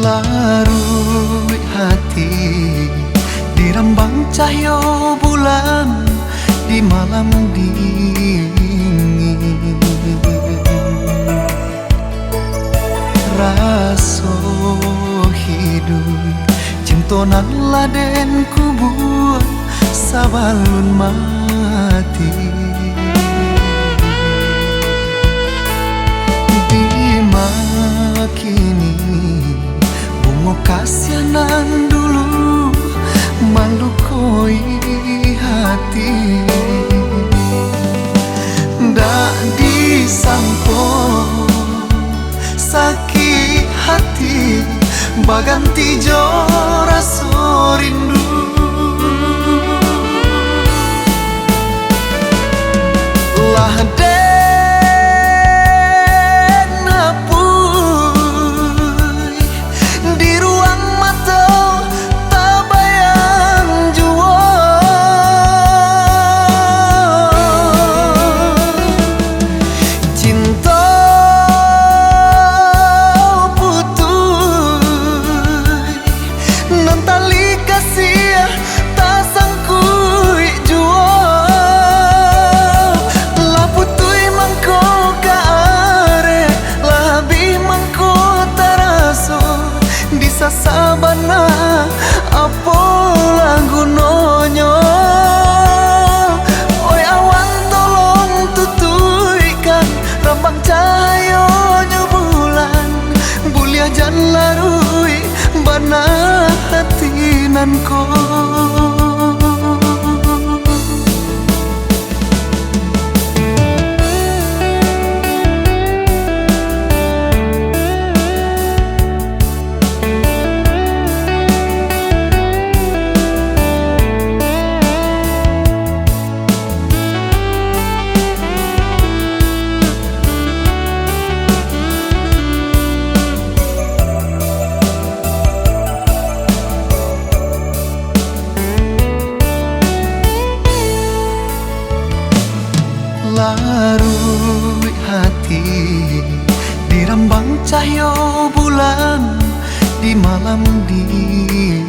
Larut hati dirambang cahaya bulan di malam dingin. Raso hidup cintonan laden kubur sabalun mati. Dimakini bunga kasianan dulu malukoi hati. Ndak disangko sakit hati baganti jo rasa rindu. Lah sabana apa lagu nonyo. Oi awan tolong tutuikan rambang cahayanya bulan bulia jan larui bana hatinan ko. Larut hati dirambang cahaya bulan di malam dingin.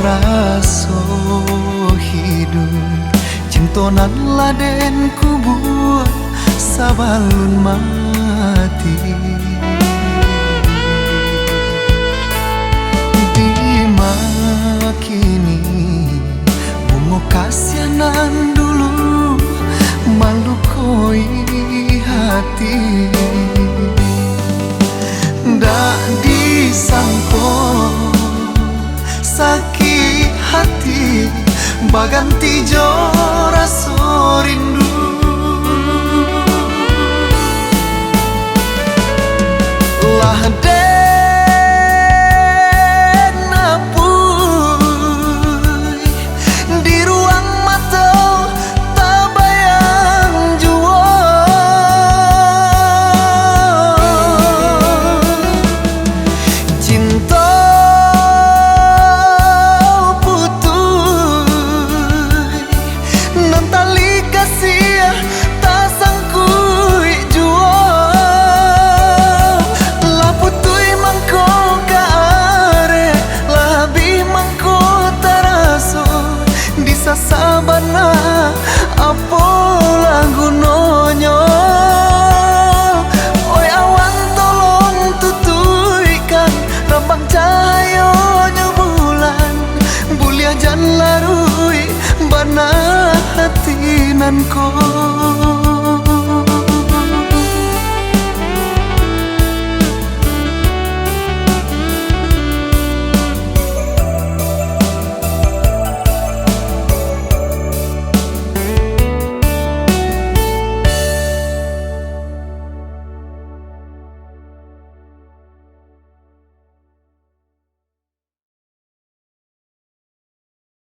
Raso hidup cintonan laden kubur sabalun mati. Dimakini kasianan dulu malukoi hati. Ndak disangko sakit hati baganti jo rasa rindu.